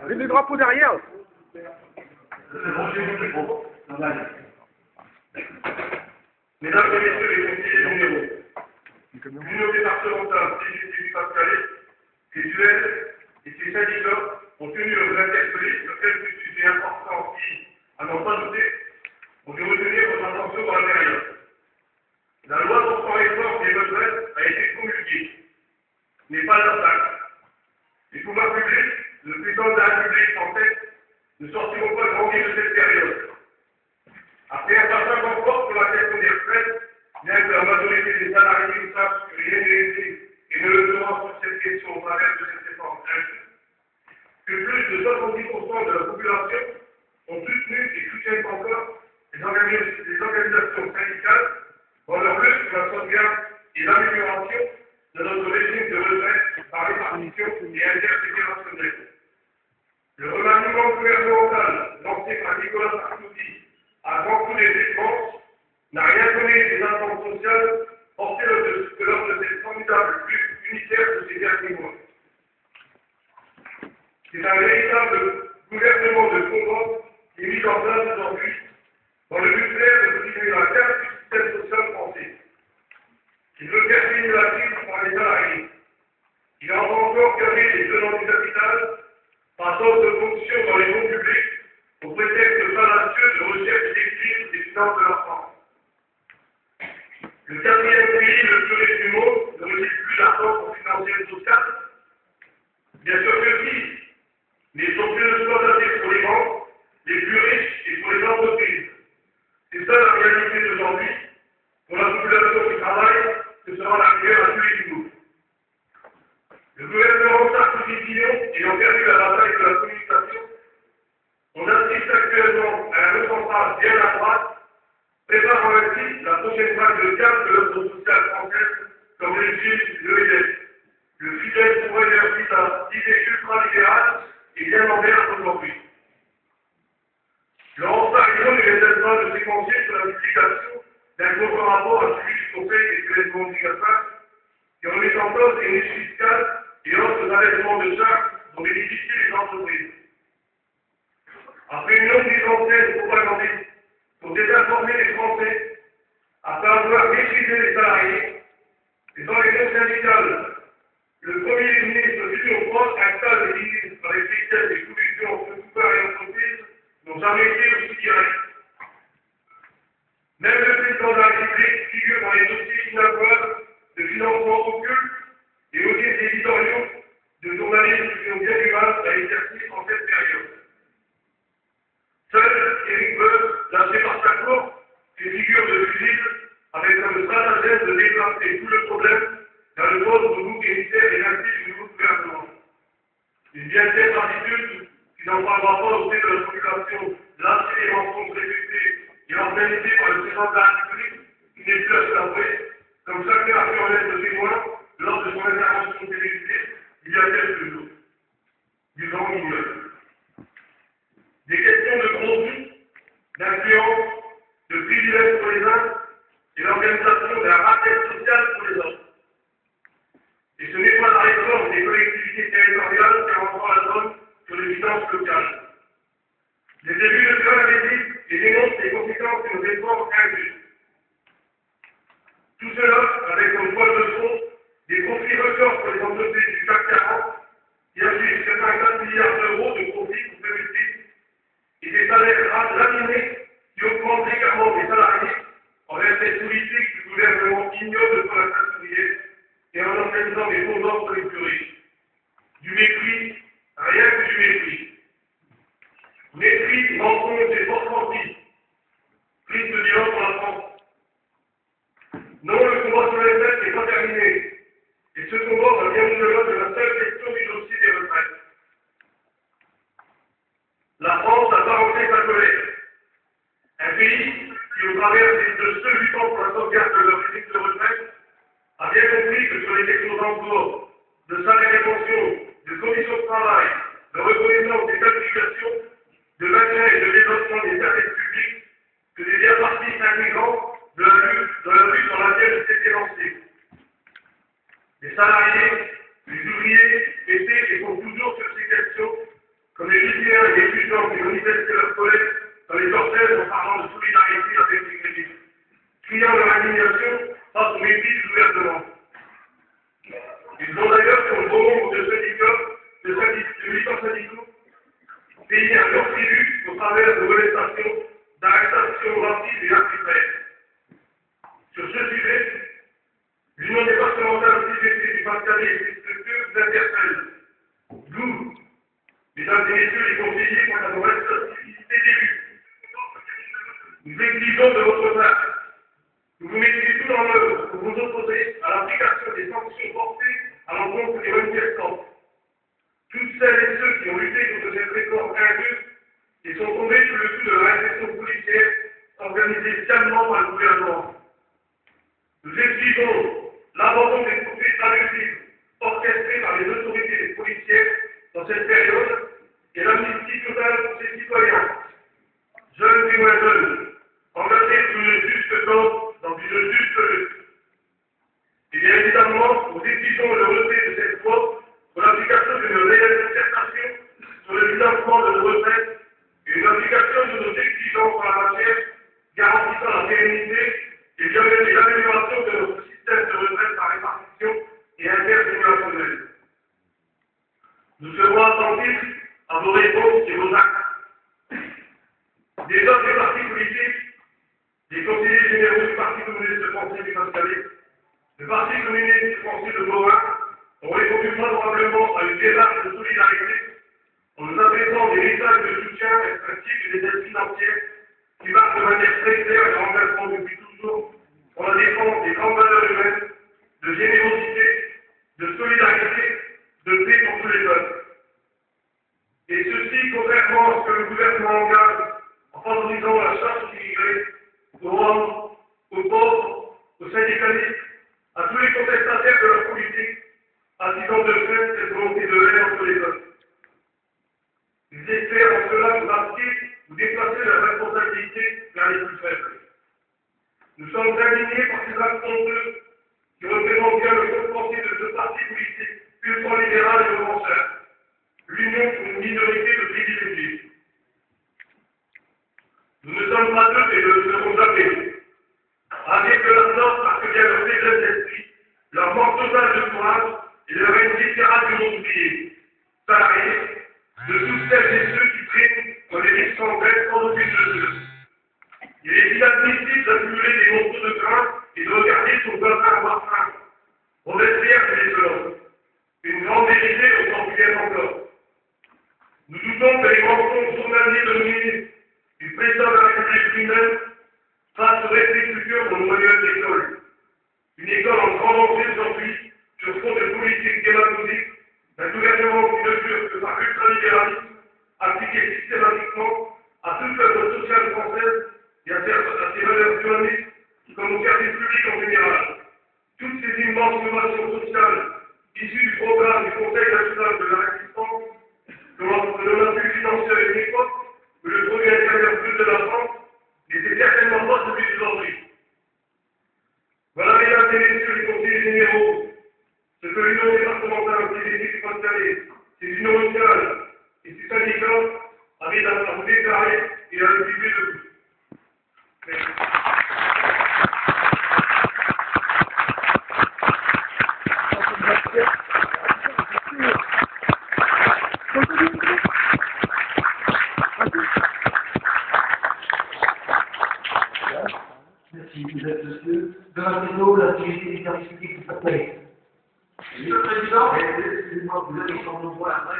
J'ai des drapeaux derrière. Mesdames et messieurs les conseillers généraux, l'Union départementale CGT du Pas-de-Calais, ses UL et ses syndicats ont tenu de vous interpeller sur quelques sujets importants qui, à n'en pas douter, ont dû retenir votre attention dans la période. La loi portant réforme des retraites a été promulguée, mais pas d'impact. Les pouvoirs publics, le président de la République en tête, ne sortiront pas grandis de cette période. Après un passage en force pour la question des retraites, bien que la majorité des salariés sachent que rien n'est été et ne le feront sur cette question au travers de cette réforme injuste, que plus de 70% de la population ont soutenu et soutiennent encore les organisations syndicales dans leur lutte pour la sauvegarde et l'amélioration de notre régime de retraite par répartition et intergénérationnelle. Le remaniement gouvernemental lancé par Nicolas Sarkozy à grands coups d'effet n'a rien donné des attentes sociales portées lors de cette formidable lutte unitaire de ces derniers mois. C'est un véritable gouvernement de combat qui est mis en place aujourd'hui dans le but clair de continuer la carte du système social français. Il veut faire payer la crise par les salariés. Il entend encore garder les tenants du capital par sorte de fonction dans les fonds publics au prétexte fallacieux de recherche d'équilibre des finances de la France. Le quatrième pays le plus riche du monde ne reçoit plus d'argent pour financer le social. Bien sûr que si, mais sont plus exploités pour les banques, les plus riches et pour les entreprises. C'est ça la réalité d'aujourd'hui. Pour la population qui travaille, ce sera la guerre à tous les niveaux. Le gouvernement Sarkozy-Fillon ayant perdu la bataille de la communication, on assiste actuellement à un recentrage bien à droite, préparant ainsi la prochaine vague de cap de l'œuvre sociale française, comme l'exige l'EDF. Le fidèle pourvoyeur d'idées ultra-libérales est bien en vert aujourd'hui. Laurent Fabius ne vient pas de s'éconcer sur la publication d'un nouveau rapport à celui du Conseil des prélèvements obligatoires qui remet en cause les niches fiscales et autres allègements de charges dont bénéficient les entreprises. Après une longue mise en scène propagandiste pour désinformer les Français, après avoir maîtrisé les salariés, les organisations syndicales, le Premier ministre Philippe Prost installe des ministres avec lesquels les solutions entre pouvoirs et entreprises n'ont jamais été aussi directes. Même le président de la République figure dans les dossiers inavouables de financement occulte et aux éditoriaux de journalistes qui ont bien du mal à exercer en cette période. Seul Éric Woerth, lâché par sa cour, fait figure de fusible avec comme stratagème de déplacer tout le problème vers le poste de bouc émissaire et l'incite du nouveau gouvernement. Une bien telle attitude qui n'en parlera pas au sein de la population lassée des mensonges répétés et organisés par le président de la République, qui n'est plus à se l'avouer, comme chacun a pu en être témoin lors de son intervention télévisée il y a quelques jours. Du grand immeuble. Des questions de conflit, d'influence, de privilèges pour les uns et l'organisation d'un rappel social pour les autres. Et ce n'est pas la réforme des collectivités territoriales qui rendra la donne sur les finances locales. Les élus de terrain résistent et dénoncent les conséquences de nos efforts injustes. Tout cela avec comme toile de fond des profits records pour les entreprises du CAC 40 qui affichent 54 milliards d'euros de profits pour 2010 et des salaires laminés qui augmentent également des salariés en cette politique du gouvernement ignoble pour la classe ouvrière et en organisant des faux ordres pour les plus riches. Du mépris, rien que du mépris. Mépris, mensonge et force mentis. Prise de bilan pour la France. Non, le combat sur les retraites n'est pas terminé. Et ce combat va bien au-delà de la seule question du dossier des retraites. manifester leur colère dans les orchestres en parlant de solidarité avec les critiques, criant leur indignation face au mépris du gouvernement. Ils ont d'ailleurs, sur le bon nombre de syndicats, de militants syndicaux, payé un lourd tribut au travers de molestations, d'arrestations rapides et arbitraires. Sur ce sujet, l'Union départementale CGT du Pas-de-Calais et ses structures vous interpellent. Nous, mesdames et messieurs les conseillers, quant à nos responsabilités d'élus, nous exigeons de votre part que vous mettiez tout en œuvre pour vous opposer à l'application des sanctions portées à l'encontre des manifestants. Toutes celles et ceux qui ont lutté contre cette réforme injuste et sont tombés sous le coup de la répression policière organisée sciemment par le gouvernement. Nous exigeons l'abandon des poursuites abusives orchestrées par les autorités policières dans cette période et l'amnistie totale pour ces citoyens, jeunes et moins jeunes, engagés sous une juste cause dans une juste lutte. Et bien évidemment, nous exigeons le retrait de cette faute pour l'application d'une réelle concertation sur le financement de nos retraites et une application de nos exigences en la matière garantissant la pérennité et l'amélioration de notre système de retraite par répartition et intergénérationnelle. Nous serons attentifs à vos réponses et vos actes. Des autres des partis politiques, les conseillers généraux du Parti communiste français du Pas-de-Calais, le Parti communiste français de Morin, ont répondu favorablement à une démarche de solidarité en nous adressant des messages de soutien ainsi que des aides financières qui marquent de manière très claire leur engagement depuis toujours pour la défense des grandes valeurs humaines, de générosité, de solidarité, de paix pour tous les peuples. Et ceci, contrairement à ce que le gouvernement engage en favorisant la chasse aux immigrés, aux hommes, aux pauvres, aux syndicalistes, à tous les contestataires de leur politique, attisant de fait cette volonté de haine entre les peuples. Ils espèrent en cela vous marquer ou déplacer la responsabilité vers les plus faibles. Nous sommes indignés par ces actes honteux qui représentent bien le contre-pensée de ce parti politique ultra-libéral et offenseur, l'union pour une minorité de privilégiés. Nous ne sommes pas deux et ne le serons jamais. Avec de leur sorte parce que bien leur faiblesse d'esprit, leur manque total de courage et leur haine viscérale du monde oublié, salariés, de toutes celles et ceux qui priment quand les risques sont vrais sans aucune mesure. Il est inadmissible d'accumuler des morceaux de grain et de regarder son voisin avoir faim. Robespierre disait cela. Une grande vérité autant plus bien encore. Nous doutons que les mensonges journaliers de nos ministres, du président de la République lui-même, fassent rester futur dans nos manuels d'école. Une école en grand danger aujourd'hui, sur fond de politique démagogique, d'un gouvernement qui ne jure que par l'ultralibéralisme, appliqué systématiquement à toute l'œuvre sociale française et à ses valeurs humanistes, comme au service public en général. Toutes ces immenses innovations sociales, issues du programme du Conseil national de la résistance, que l'on a pu financer à une époque où le produit intérieur brut de la France n'était certainement pas celui d'aujourd'hui. Voilà, mesdames et messieurs les conseillers généraux, ce que l'Union départementale CGT du Pas-de-Calais, ses unions locales et ses syndicats avaient à vous déclarer et à le diffuser de vous. Merci. Merci, vous êtes monsieur de la CEDO, la CGT des services publics du Pas-de-Calais. Monsieur le Président, excusez-moi, vous êtes en nombre après.